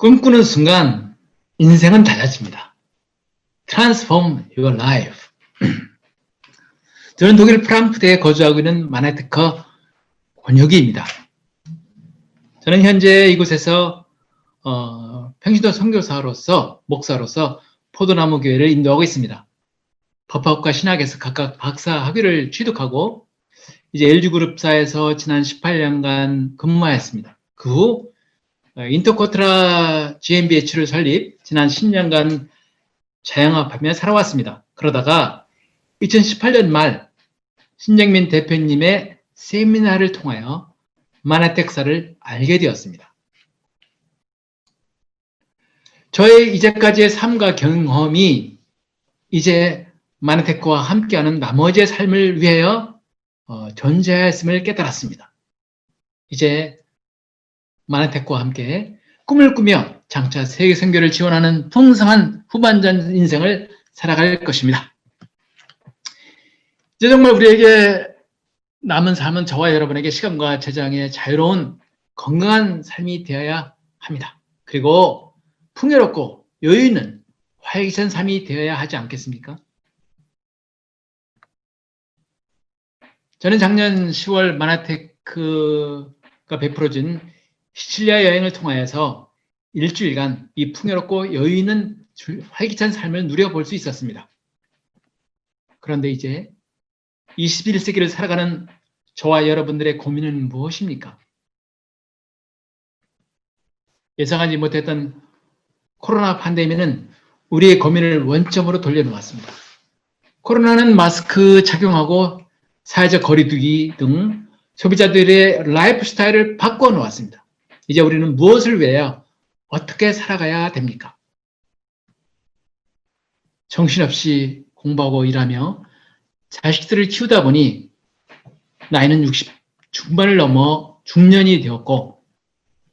꿈꾸는 순간 인생은 달라집니다. Transform your life. 저는 독일 프랑크푸르트에 거주하고 있는 마나테커 권혁이입니다. 저는 현재 이곳에서 평신도 선교사로서 목사로서 포도나무 교회를 인도하고 있습니다. 법학과 신학에서 각각 박사 학위를 취득하고 이제 LG그룹사에서 지난 18년간 근무하였습니다. 그 후 인터코트라 GmbH를 설립, 지난 10년간 자영업하며 살아왔습니다. 그러다가 2018년 말 신정민 대표님의 세미나를 통하여 마나텍사를 알게 되었습니다. 저의 이제까지의 삶과 경험이 이제 마나테크와 함께하는 나머지의 삶을 위하여 존재하였음을 깨달았습니다. 이제 마나테크와 함께 꿈을 꾸며 장차 세계 선교를 지원하는 풍성한 후반전 인생을 살아갈 것입니다. 이제 정말 우리에게 남은 삶은 저와 여러분에게 시간과 재정의 자유로운 건강한 삶이 되어야 합니다. 그리고 풍요롭고 여유 있는 활기찬 삶이 되어야 하지 않겠습니까? 저는 작년 10월 마나테크가 베풀어진 시칠리아 여행을 통하여서 일주일간 이 풍요롭고 여유 있는 활기찬 삶을 누려볼 수 있었습니다. 그런데 이제 21세기를 살아가는 저와 여러분들의 고민은 무엇입니까? 예상하지 못했던 코로나 팬데믹은 우리의 고민을 원점으로 돌려놓았습니다. 코로나는 마스크 착용하고 사회적 거리두기 등 소비자들의 라이프 스타일을 바꿔 놓았습니다. 이제 우리는 무엇을 위하여 어떻게 살아가야 됩니까? 정신없이 공부하고 일하며 자식들을 키우다 보니 나이는 60 중반을 넘어 중년이 되었고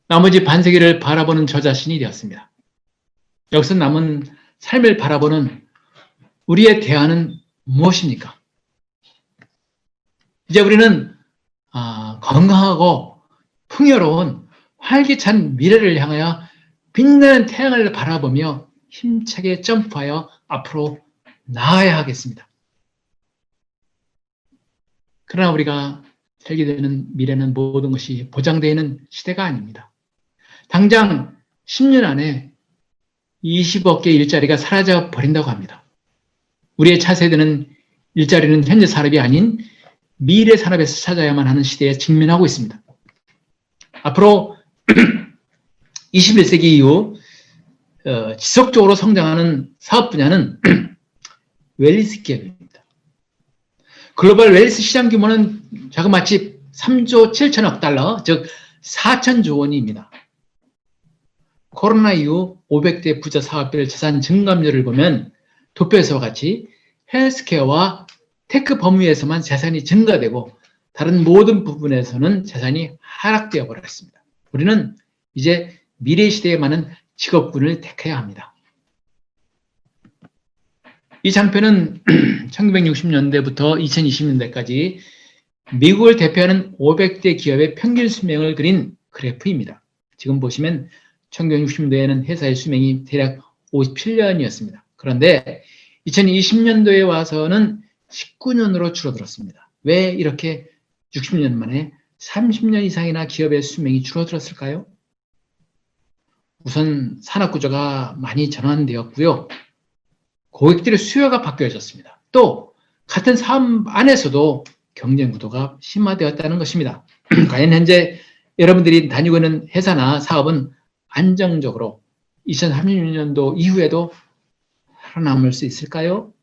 나머지 반세기를 바라보는 저 자신이 되었습니다. 여기서 남은 삶을 바라보는 우리의 대안은 무엇입니까? 이제 우리는 건강하고 풍요로운 활기찬 미래를 향하여 빛나는 태양을 바라보며 힘차게 점프하여 앞으로 나아야 하겠습니다. 그러나 우리가 살게 되는 미래는 모든 것이 보장되어 있는 시대가 아닙니다. 당장 10년 안에 20억 개의 일자리가 사라져 버린다고 합니다. 우리의 차세대는 일자리는 현재 산업이 아닌 미래 산업에서 찾아야만 하는 시대에 직면하고 있습니다. 앞으로 21세기 이후 지속적으로 성장하는 사업 분야는 웰니스 기업입니다. 글로벌 웰니스 시장 규모는 자그마치 3조 7천억 달러, 즉 4천조 원입니다. 코로나 이후 500대 부자 사업별 자산 증감률을 보면 도표에서와 같이 헬스케어와 테크 범위에서만 재산이 증가되고 다른 모든 부분에서는 재산이 하락되어 버렸습니다. 우리는 이제 미래 시대에 맞는 직업군을 택해야 합니다. 이 장표는 1960년대부터 2020년대까지 미국을 대표하는 500대 기업의 평균 수명을 그린 그래프입니다. 지금 보시면 1960년대에는 회사의 수명이 대략 57년이었습니다. 그런데 2020년도에 와서는 19년으로 줄어들었습니다. 왜 이렇게 60년 만에 30년 이상이나 기업의 수명이 줄어들었을까요? 우선 산업구조가 많이 전환되었고요. 고객들의 수요가 바뀌어졌습니다. 또 같은 사업 안에서도 경쟁구도가 심화되었다는 것입니다. 과연 현재 여러분들이 다니고 있는 회사나 사업은 안정적으로 2030년도 이후에도 살아남을 수 있을까요?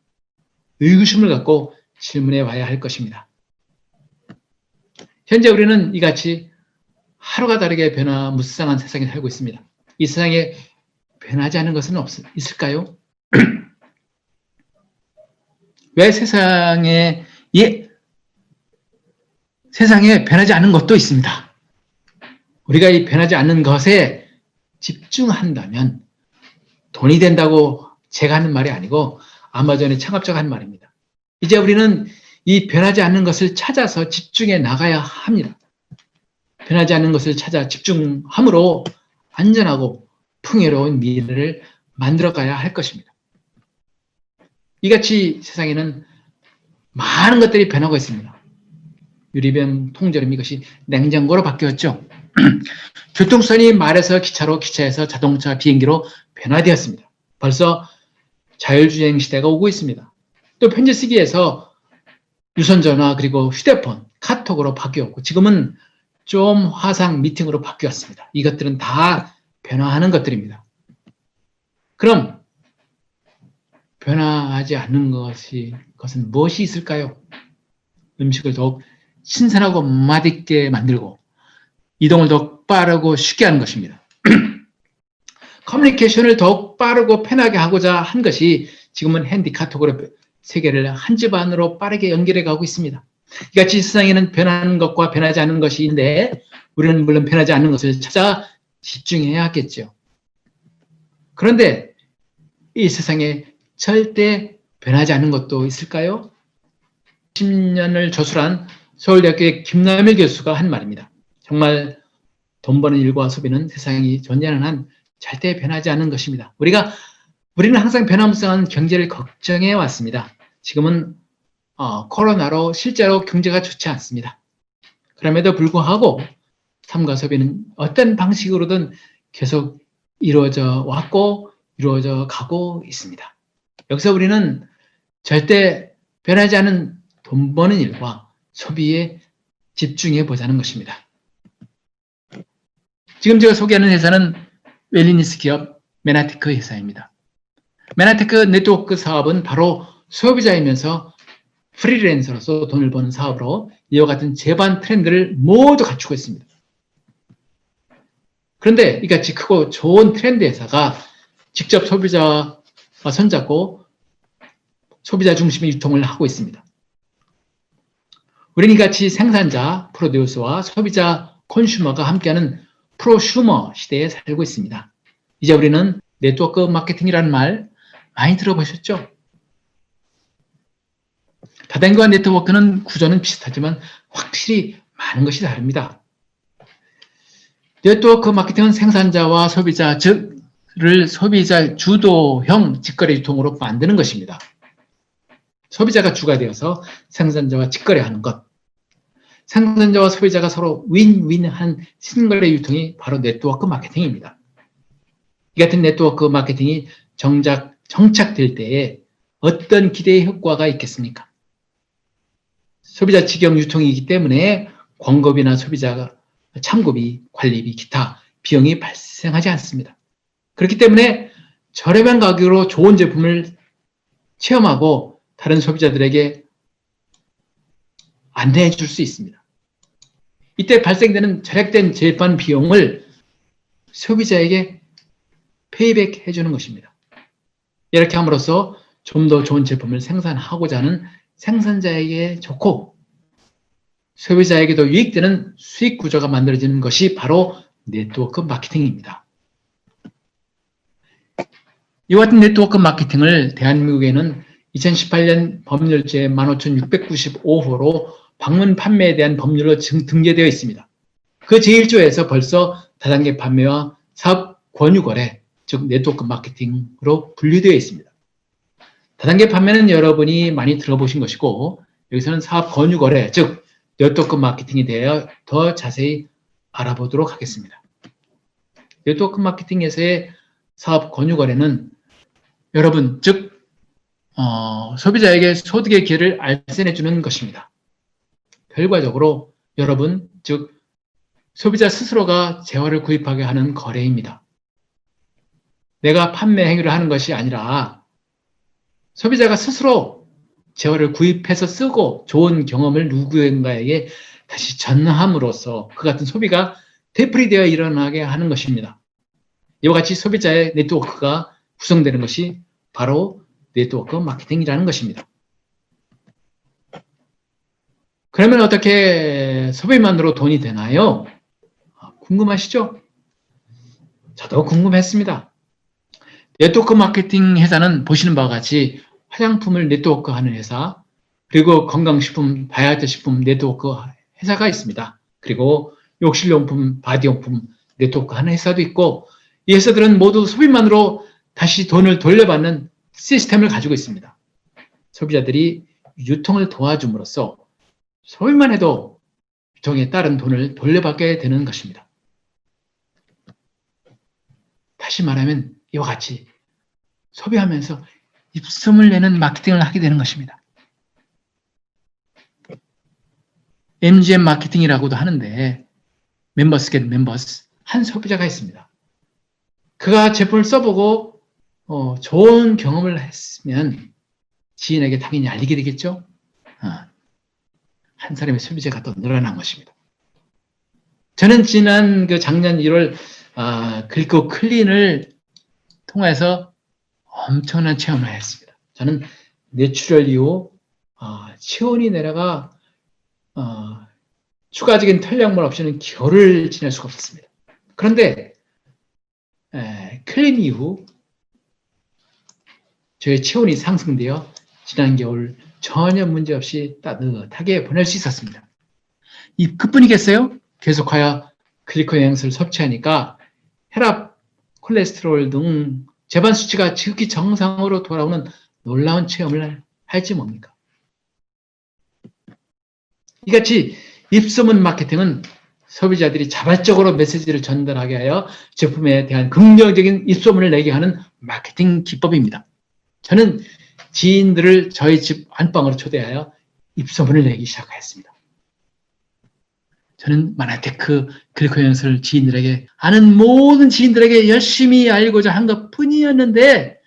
의구심을 갖고 질문해 봐야 할 것입니다. 현재 우리는 이같이 하루가 다르게 변화무쌍한 세상에 살고 있습니다. 이 세상에 변하지 않은 것은 있을까요? 왜 세상에 변하지 않는 것도 있습니다. 우리가 이 변하지 않는 것에 집중한다면 돈이 된다고 제가 하는 말이 아니고 아마존의 창업자가 한 말입니다. 이제 우리는 이 변하지 않는 것을 찾아서 집중해 나가야 합니다. 변하지 않는 것을 찾아 집중함으로 안전하고 풍요로운 미래를 만들어가야 할 것입니다. 이같이 세상에는 많은 것들이 변하고 있습니다. 유리병, 통조림 이것이 냉장고로 바뀌었죠. 교통수단이 말에서 기차로, 기차에서 자동차, 비행기로 변화되었습니다. 벌써 자율주행 시대가 오고 있습니다. 또 편지 쓰기에서 유선전화 그리고 휴대폰, 카톡으로 바뀌었고 지금은 좀 화상 미팅으로 바뀌었습니다. 이것들은 다 변화하는 것들입니다. 그럼 변화하지 않는 것은 무엇이 있을까요? 음식을 더욱 신선하고 맛있게 만들고 이동을 더욱 빠르고 쉽게 하는 것입니다. 커뮤니케이션을 더욱 빠르고 편하게 하고자 한 것이 지금은 핸디카톡으로 세계를 한 집안으로 빠르게 연결해 가고 있습니다. 이같이 세상에는 변하는 것과 변하지 않는 것이 있는데 우리는 물론 변하지 않는 것을 찾아 집중해야 하겠죠. 그런데 이 세상에 절대 변하지 않는 것도 있을까요? 10년을 저술한 서울대학교의 김남일 교수가 한 말입니다. 정말 돈 버는 일과 소비는 세상이 존재하는 한 절대 변하지 않는 것입니다. 우리는 항상 변화무쌍한 경제를 걱정해 왔습니다. 지금은 코로나로 실제로 경제가 좋지 않습니다. 그럼에도 불구하고 삶과 소비는 어떤 방식으로든 계속 이루어져 왔고 이루어져 가고 있습니다. 여기서 우리는 절대 변하지 않은 돈 버는 일과 소비에 집중해 보자는 것입니다. 지금 제가 소개하는 회사는 웰니스 기업 메나테크 회사입니다. 메나테크 네트워크 사업은 바로 소비자이면서 프리랜서로서 돈을 버는 사업으로 이와 같은 제반 트렌드를 모두 갖추고 있습니다. 그런데 이같이 크고 좋은 트렌드 회사가 직접 소비자와 손잡고 소비자 중심의 유통을 하고 있습니다. 우리는 이같이 생산자, 프로듀서와 소비자, 콘슈머가 함께하는 프로슈머 시대에 살고 있습니다. 이제 우리는 네트워크 마케팅이라는 말 많이 들어보셨죠? 다단계와 네트워크는 구조는 비슷하지만 확실히 많은 것이 다릅니다. 네트워크 마케팅은 생산자와 소비자, 즉를 소비자 주도형 직거래 유통으로 만드는 것입니다. 소비자가 주가 되어서 생산자와 직거래하는 것. 생산자와 소비자가 서로 윈윈한 신거래 유통이 바로 네트워크 마케팅입니다. 이 같은 네트워크 마케팅이 정착될 때에 어떤 기대의 효과가 있겠습니까? 소비자 직영 유통이기 때문에 광고비나 소비자가 참고비, 관리비, 기타 비용이 발생하지 않습니다. 그렇기 때문에 저렴한 가격으로 좋은 제품을 체험하고 다른 소비자들에게 안내해 줄 수 있습니다. 이때 발생되는 절약된 제반 비용을 소비자에게 페이백 해주는 것입니다. 이렇게 함으로써 좀 더 좋은 제품을 생산하고자 하는 생산자에게 좋고 소비자에게도 유익되는 수익 구조가 만들어지는 것이 바로 네트워크 마케팅입니다. 이와 같은 네트워크 마케팅을 대한민국에는 2018년 법률 제15,695호로 방문 판매에 대한 법률로 등재되어 있습니다. 그 제1조에서 벌써 다단계 판매와 사업 권유 거래, 즉 네트워크 마케팅으로 분류되어 있습니다. 다단계 판매는 여러분이 많이 들어보신 것이고 여기서는 사업 권유 거래, 즉 네트워크 마케팅에 대해 더 자세히 알아보도록 하겠습니다. 네트워크 마케팅에서의 사업 권유 거래는 여러분, 즉 소비자에게 소득의 기회를 알선해 주는 것입니다. 결과적으로 여러분, 즉 소비자 스스로가 재화를 구입하게 하는 거래입니다. 내가 판매 행위를 하는 것이 아니라 소비자가 스스로 재화를 구입해서 쓰고 좋은 경험을 누구인가에게 다시 전함으로써 그 같은 소비가 되풀이되어 일어나게 하는 것입니다. 이와 같이 소비자의 네트워크가 구성되는 것이 바로 네트워크 마케팅이라는 것입니다. 그러면 어떻게 소비만으로 돈이 되나요? 궁금하시죠? 저도 궁금했습니다. 네트워크 마케팅 회사는 보시는 바와 같이 화장품을 네트워크하는 회사, 그리고 건강식품, 다이어트 식품 네트워크 회사가 있습니다. 그리고 욕실용품, 바디용품 네트워크하는 회사도 있고 이 회사들은 모두 소비만으로 다시 돈을 돌려받는 시스템을 가지고 있습니다. 소비자들이 유통을 도와줌으로써 소비만 해도 유통에 따른 돈을 돌려받게 되는 것입니다. 다시 말하면 이와 같이 소비하면서 입소문을 내는 마케팅을 하게 되는 것입니다. MGM 마케팅이라고도 하는데 멤버스 겟 멤버스 한 소비자가 있습니다. 그가 제품을 써보고 좋은 경험을 했으면 지인에게 당연히 알리게 되겠죠. 한 사람의 소비자가 또 늘어난 것입니다. 저는 지난 작년 1월 글리코 클린을 통해서 엄청난 체험을 했습니다. 저는 뇌출혈 이후 체온이 내려가 추가적인 탄력물 없이는 겨울을 지낼 수가 없었습니다. 그런데 클린 이후 저의 체온이 상승되어 지난 겨울 전혀 문제없이 따뜻하게 보낼 수 있었습니다. 그뿐이겠어요? 계속하여 글리코 영양소를 섭취하니까 혈압, 콜레스테롤 등 재반 수치가 지극히 정상으로 돌아오는 놀라운 체험을 할지 뭡니까? 이같이 입소문 마케팅은 소비자들이 자발적으로 메시지를 전달하게 하여 제품에 대한 긍정적인 입소문을 내게 하는 마케팅 기법입니다. 저는 지인들을 저희 집 안방으로 초대하여 입소문을 내기 시작하였습니다. 저는 마나테크 글리코 영양소를 지인들에게, 아는 모든 지인들에게 열심히 알고자 한 것뿐이었는데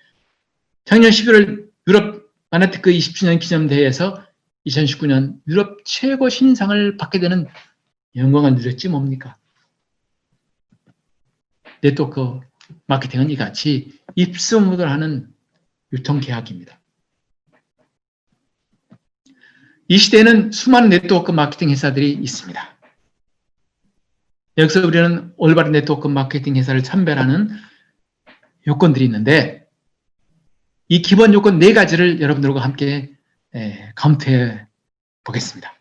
작년 11월 유럽 마나테크 20주년 기념대회에서 2019년 유럽 최고 신인상을 받게 되는 영광을 누렸지 뭡니까? 네트워크 마케팅은 이같이 입소문을 하는 유통계약입니다. 이 시대에는 수많은 네트워크 마케팅 회사들이 있습니다. 여기서 우리는 올바른 네트워크 마케팅 회사를 선별하는 요건들이 있는데 이 기본 요건 4가지를 여러분들과 함께 검토해 보겠습니다.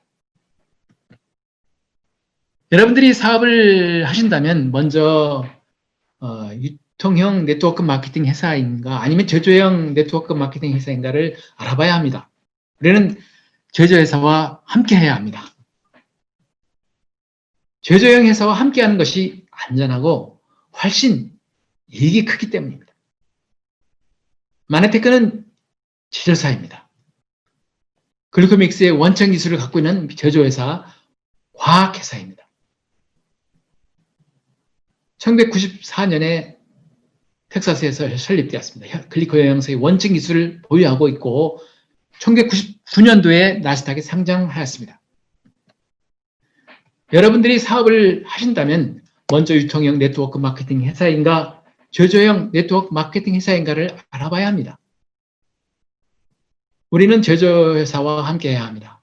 여러분들이 사업을 하신다면 먼저 유통형 네트워크 마케팅 회사인가 아니면 제조형 네트워크 마케팅 회사인가를 알아봐야 합니다. 우리는 제조회사와 함께 해야 합니다. 제조형 회사와 함께하는 것이 안전하고 훨씬 이익이 크기 때문입니다. 마나테크는 제조사입니다. 글루코믹스의 원천 기술을 갖고 있는 제조회사, 과학회사입니다. 1994년에 텍사스에서 설립되었습니다. 글리코 영양소의 원천 기술을 보유하고 있고 1999년도에 나스닥에 상장하였습니다. 여러분들이 사업을 하신다면 먼저 유통형 네트워크 마케팅 회사인가 제조형 네트워크 마케팅 회사인가를 알아봐야 합니다. 우리는 제조회사와 함께해야 합니다.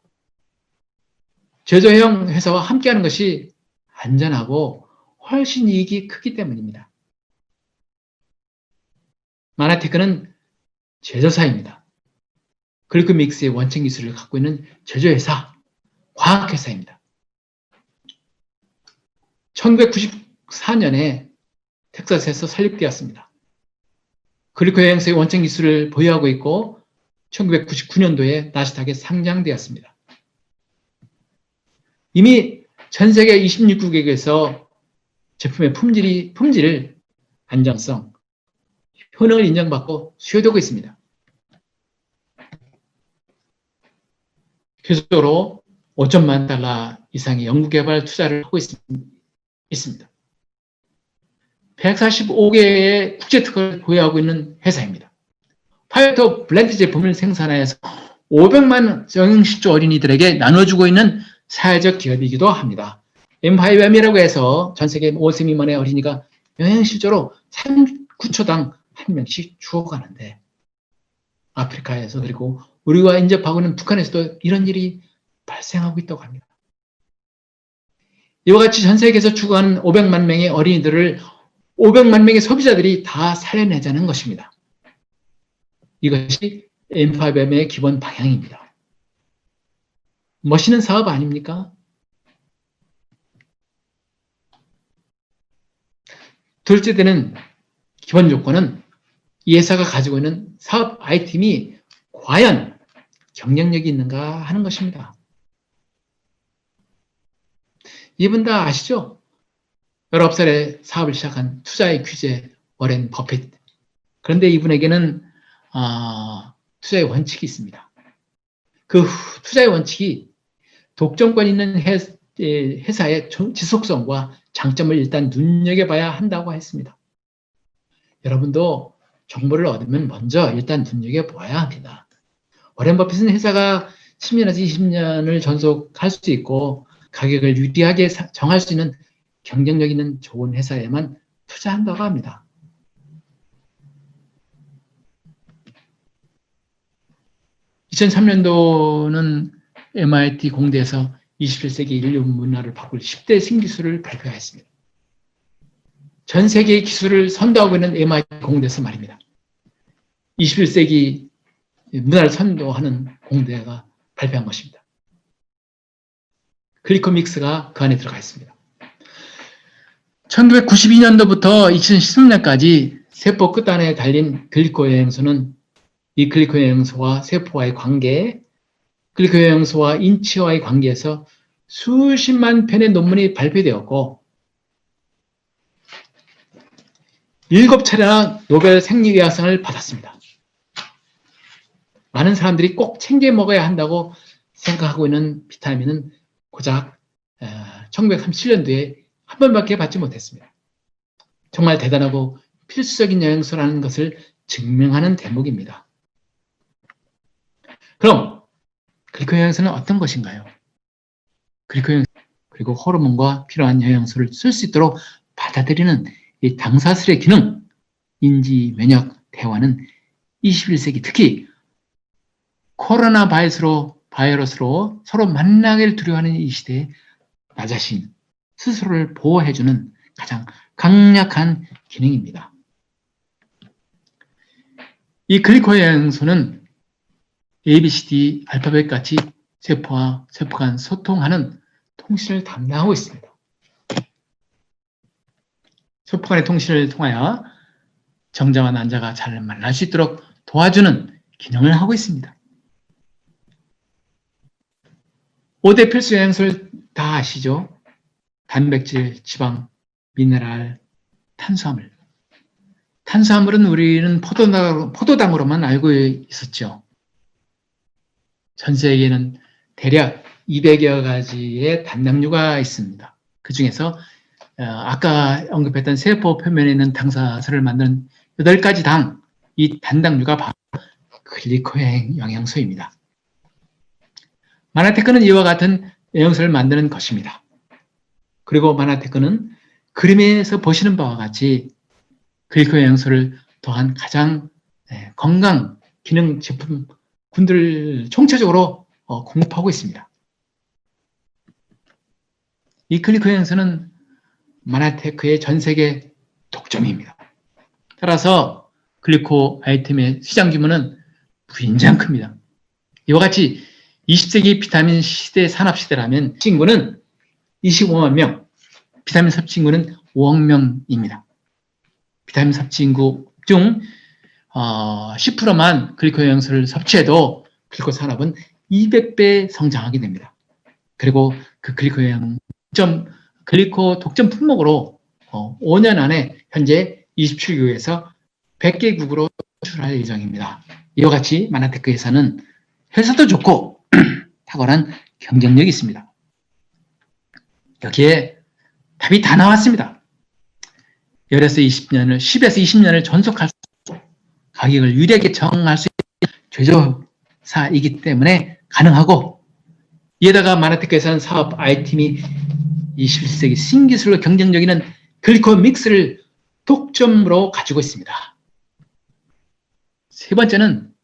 제조형 회사와 함께하는 것이 안전하고 훨씬 이익이 크기 때문입니다. 마나테크는 제조사입니다. 글루코믹스의 원천 기술을 갖고 있는 제조회사, 과학회사입니다. 1994년에 텍사스에서 설립되었습니다. 글리코 영양소의 원천 기술을 보유하고 있고 1999년도에 나스닥에 상장되었습니다. 이미 전 세계 26국에서 제품의 품질, 안정성, 효능을 인정받고 수요되고 있습니다. 계속적으로 5천만 달러 이상의 연구개발 투자를 하고 있습니다. 145개의 국제특허를 보유하고 있는 회사입니다. 파이터 블렌드 제품을 생산해서 500만 영양실조 어린이들에게 나눠주고 있는 사회적 기업이기도 합니다. M5M이라고 해서 전 세계 5세 미만의 어린이가 영양실조로 9초당 한 명씩 죽어가는데 아프리카에서 그리고 우리와 인접하고 있는 북한에서도 이런 일이 발생하고 있다고 합니다. 이와 같이 전 세계에서 죽어가는 500만 명의 어린이들을 500만 명의 소비자들이 다 살려내자는 것입니다. 이것이 M5M의 기본 방향입니다. 멋있는 사업 아닙니까? 둘째 때는 기본 조건은 이 회사가 가지고 있는 사업 아이템이 과연 경쟁력이 있는가 하는 것입니다. 이분 다 아시죠? 19살에 사업을 시작한 투자의 귀재 워렌 버핏. 그런데 이분에게는 투자의 원칙이 있습니다. 그 투자의 원칙이 독점권 있는 회사의 지속성과 장점을 일단 눈여겨봐야 한다고 했습니다. 여러분도 정보를 얻으면 먼저 일단 눈여겨봐야 합니다. 워렌 버핏은 회사가 10년에서 20년을 전속할 수 있고 가격을 유리하게 정할 수 있는 경쟁력 있는 좋은 회사에만 투자한다고 합니다. (2003년도는) MIT 공대에서 21세기 인류 문화를 바꿀 10대 신기술을 발표했습니다. 전 세계의 기술을 선도하고 있는 MIT 공대에서 말입니다. 21세기 문화를 선도하는 공대가 발표한 것입니다. 글리코믹스가 그 안에 들어가 있습니다. 1992년도부터 2013년까지 세포 끝단에 달린 글리코 영양소는 이 글리코 영양소와 세포와의 관계, 글리코 영양소와 인체와의 관계에서 수십만 편의 논문이 발표되었고 7차례나 노벨 생리의학상을 받았습니다. 많은 사람들이 꼭 챙겨 먹어야 한다고 생각하고 있는 비타민은 고작 1937년도에 한 번밖에 받지 못했습니다. 정말 대단하고 필수적인 영양소라는 것을 증명하는 대목입니다. 그럼 글리코 영양소는 어떤 것인가요? 글리코 영양소 그리고 호르몬과 필요한 영양소를 쓸 수 있도록 받아들이는 이 당사슬의 기능, 인지, 면역, 대화는 21세기 특히 코로나 바이러스로 서로 만나기를 두려워하는 이 시대에 나 자신 스스로를 보호해주는 가장 강력한 기능입니다. 이 글리코 영양소는 ABCD 알파벳 같이 세포와 세포 간 소통하는 통신을 담당하고 있습니다. 세포 간의 통신을 통하여 정자와 난자가 잘 만날 수 있도록 도와주는 기능을 하고 있습니다. 5대 필수 영양소를 다 아시죠? 단백질, 지방, 미네랄, 탄수화물. 탄수화물은 우리는 포도당으로만 알고 있었죠. 전 세계에는 대략 200여 가지의 단당류가 있습니다. 그 중에서 아까 언급했던 세포 표면에 있는 당사슬을 만드는 8가지 당, 이 단당류가 바로 글리코 영양소입니다. 마나테크는 이와 같은 영양소를 만드는 것입니다. 그리고 마나테크는 그림에서 보시는 바와 같이 글리코 영양소를 더한 가장 건강 기능 제품군들을 총체적으로 공급하고 있습니다. 이 글리코 영양소는 마나테크의 전 세계 독점입니다. 따라서 글리코 아이템의 시장 규모는 무인장 큽니다. 이와 같이 20세기 비타민 시대 산업 시대라면 인구는 25만 명, 비타민 섭취 인구는 5억 명입니다. 비타민 섭취 인구 중 10%만 글리코 영양소를 섭취해도 글리코 산업은 200배 성장하게 됩니다. 그리고 그 글리코 독점 품목으로 5년 안에 현재 27개국에서 100개국으로 수출할 예정입니다. 이와 같이 마나테크 회사는 회사도 좋고 탁월한 경쟁력이 있습니다. 여기에 답이 다 나왔습니다. 10에서 20년을 전속할 수 있고 가격을 유리하게 정할 수 있는 제조사이기 때문에 가능하고 이에다가 마나테크 회사는 사업 아이템이 21세기 신기술로 경쟁력 있는 글리코 믹스를 독점으로 가지고 있습니다. 세 번째는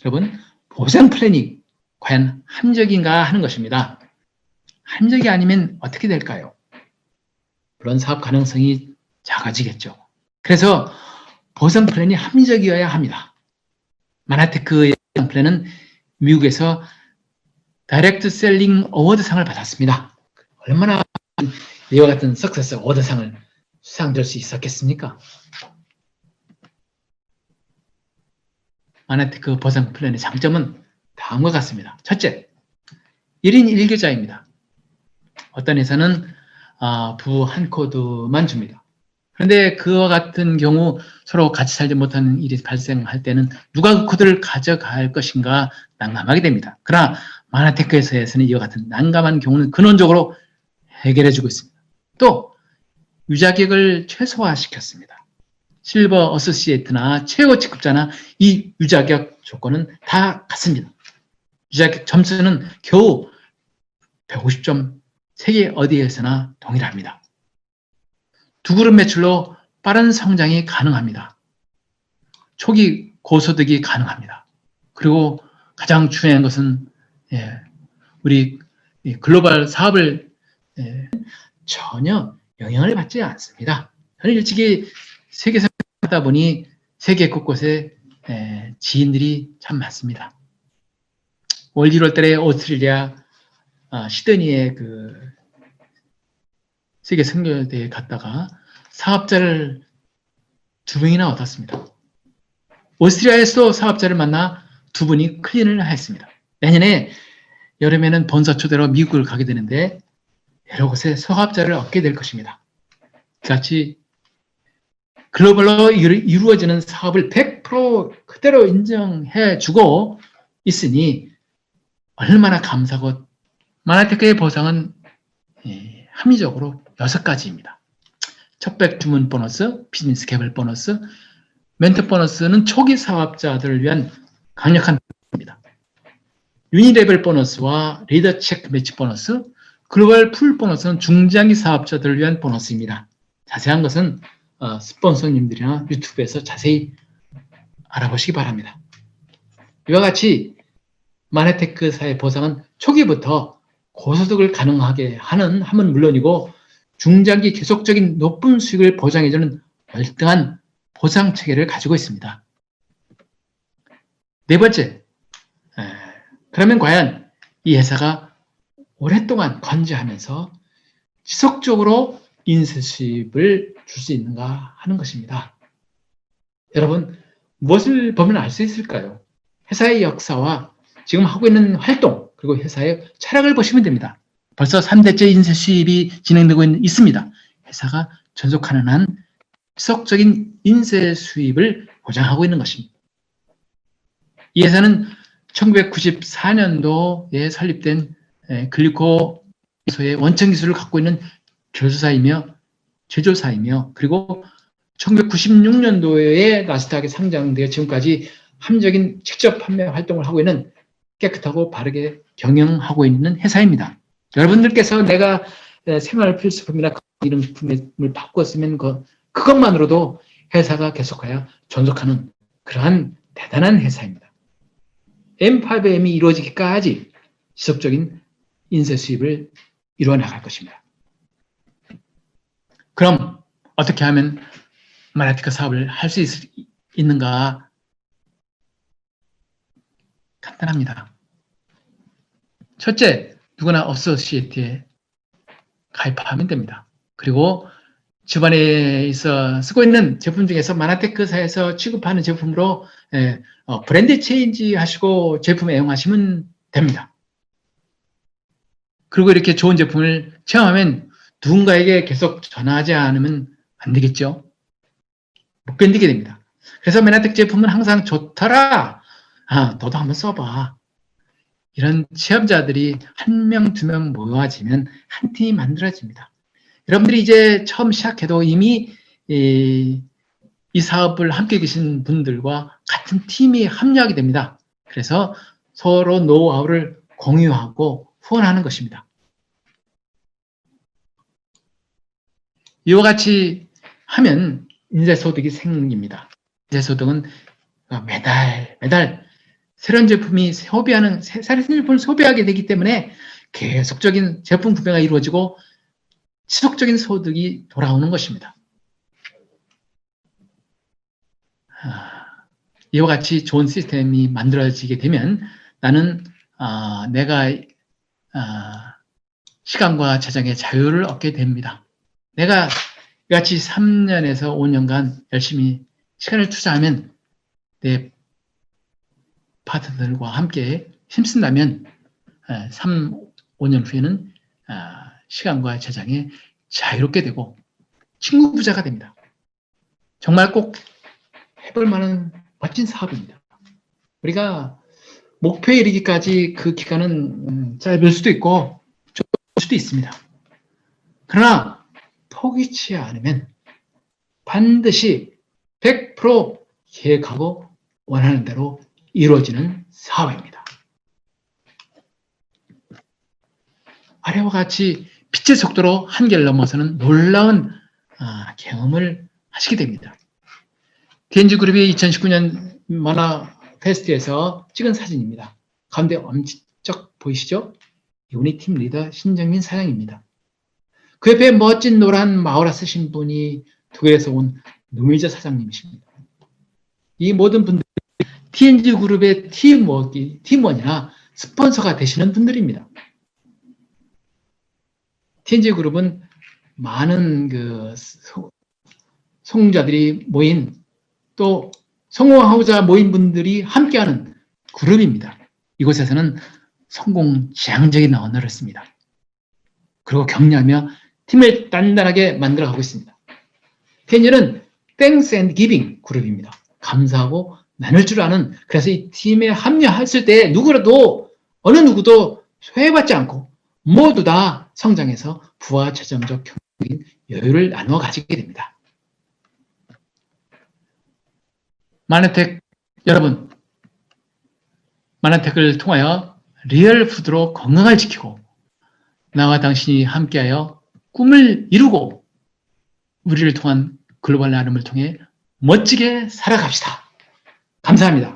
여러분 보상 플래닝 과연 합리적인가 하는 것입니다. 합리적이 아니면 어떻게 될까요? 물론 사업 가능성이 작아지겠죠. 그래서 보상 플랜이 합리적이어야 합니다. 마나테크의 보상 플랜은 미국에서 다이렉트 셀링 어워드상을 받았습니다. 얼마나 이와 같은 석세스 어워드상을 수상될 수 있었겠습니까? 마나테크 보상 플랜의 장점은 다음과 같습니다. 첫째, 1인 1계좌입니다. 어떤 회사는 부 한 코드만 줍니다. 그런데 그와 같은 경우 서로 같이 살지 못하는 일이 발생할 때는 누가 그 코드를 가져갈 것인가 난감하게 됩니다. 그러나 마나테크 회사에서는 이와 같은 난감한 경우는 근원적으로 해결해주고 있습니다. 또 유자격을 최소화시켰습니다. 실버 어소시에이트나 최고 직급자나 이 유자격 조건은 다 같습니다. 유자격 점수는 겨우 150점, 세계 어디에서나 동일합니다. 두 그룹 매출로 빠른 성장이 가능합니다. 초기 고소득이 가능합니다. 그리고 가장 중요한 것은 우리 글로벌 사업을 전혀 영향을 받지 않습니다. 저는 일찍이 세계에서 하다 보니 세계 곳곳에 지인들이 참 많습니다. 올 1월 달에 오스트레일리아 시드니에 그 세계 선교대회에 갔다가 사업자를 2명이나 얻었습니다. 오스트리아에서도 사업자를 만나 2분이 클린을 했습니다. 내년에 여름에는 본사 초대로 미국을 가게 되는데 여러 곳에 사업자를 얻게 될 것입니다. 같이 글로벌로 이루어지는 사업을 100% 그대로 인정해주고 있으니 얼마나 감사하고 마나테크의 보상은 합리적으로 6가지입니다. 척백 주문 보너스, 비즈니스 개발 보너스, 멘토 보너스는 초기 사업자들을 위한 강력한 보너스입니다. 유니레벨 보너스와 리더 체크 매치 보너스, 글로벌 풀 보너스는 중장기 사업자들을 위한 보너스입니다. 자세한 것은 스폰서님들이나 유튜브에서 자세히 알아보시기 바랍니다. 이와 같이 마나테크사의 보상은 초기부터 고소득을 가능하게 함은 물론이고 중장기 계속적인 높은 수익을 보장해주는 월등한 보상 체계를 가지고 있습니다. 네 번째, 그러면 과연 이 회사가 오랫동안 관리하면서 지속적으로 인쇄 수입을 줄 수 있는가 하는 것입니다. 여러분, 무엇을 보면 알 수 있을까요? 회사의 역사와 지금 하고 있는 활동, 그리고 회사의 철학을 보시면 됩니다. 벌써 3대째 인쇄 수입이 진행되고 있습니다. 회사가 전속하는 한 지속적인 인쇄 수입을 보장하고 있는 것입니다. 이 회사는 1994년도에 설립된 글리코소의 원천 기술을 갖고 있는 제조사이며 그리고 1996년도에 나스닥에 상장되어 지금까지 함적인 직접 판매 활동을 하고 있는 깨끗하고 바르게 경영하고 있는 회사입니다. 여러분들께서 내가 생활 필수품이나 이름품을 바꿨으면 그것만으로도 회사가 계속하여 전속하는 그러한 대단한 회사입니다. M5M이 이루어지기까지 지속적인 인쇄 수입을 이루어 나갈 것입니다. 그럼 어떻게 하면 마나테크 사업을 할 수 있는가? 간단합니다. 첫째, 누구나 어소시에이트에 가입하면 됩니다. 그리고 주변에 쓰고 있는 제품 중에서 마나테크사에서 취급하는 제품으로 브랜드 체인지 하시고 제품 애용하시면 됩니다. 그리고 이렇게 좋은 제품을 체험하면 누군가에게 계속 전하지 않으면 안 되겠죠. 못 견디게 됩니다. 그래서 마나테크 제품은 항상 좋더라. 너도 한번 써봐. 이런 체험자들이 1명, 2명 모여지면 한 팀이 만들어집니다. 여러분들이 이제 처음 시작해도 이미 이 사업을 함께 계신 분들과 같은 팀이 합류하게 됩니다. 그래서 서로 노하우를 공유하고 후원하는 것입니다. 이와 같이 하면 인쇄소득이 생깁니다. 인쇄소득은 매달 새로운 제품이 새로운 제품을 소비하게 되기 때문에 계속적인 제품 구매가 이루어지고 지속적인 소득이 돌아오는 것입니다. 이와 같이 좋은 시스템이 만들어지게 되면 나는 내가 시간과 재정의 자유를 얻게 됩니다. 내가 이같이 3년에서 5년간 열심히 시간을 투자하면 내 파트너들과 함께 힘쓴다면 3, 5년 후에는 시간과 재정에 자유롭게 되고 친구 부자가 됩니다. 정말 꼭 해볼 만한 멋진 사업입니다. 우리가 목표에 이르기까지 그 기간은 짧을 수도 있고 좁을 수도 있습니다. 그러나 포기치 않으면 반드시 100% 계획하고 원하는 대로 이루어지는 사업입니다. 아래와 같이 빛의 속도로 한계를 넘어서는 놀라운 경험을 하시게 됩니다. TNG그룹이 2019년 만화 페스트에서 찍은 사진입니다. 가운데 엄지척 보이시죠? 이분이 팀 리더 신정민 사장입니다. 그 옆에 멋진 노란 마우라 쓰신 분이 독일에서 온 노미자 사장님이십니다. 이 모든 분들이 TNG그룹의 팀원이나 스폰서가 되시는 분들입니다. TNG그룹은 많은 성공자들이 모인 또 성공하고자 모인 분들이 함께하는 그룹입니다. 이곳에서는 성공 지향적인 언어를 씁니다. 그리고 격려하며 팀을 단단하게 만들어가고 있습니다. TNG는 Thanks and Giving 그룹입니다. 감사하고 나눌 줄 아는, 그래서 이 팀에 합류했을 때 누구라도 어느 누구도 소외받지 않고 모두 다 성장해서 부와 재정적 경제적인 여유를 나누어 가지게 됩니다. 마네텍 여러분, 마네텍을 통하여 리얼 푸드로 건강을 지키고 나와 당신이 함께하여 꿈을 이루고 우리를 통한 글로벌 나눔을 통해 멋지게 살아갑시다. 감사합니다.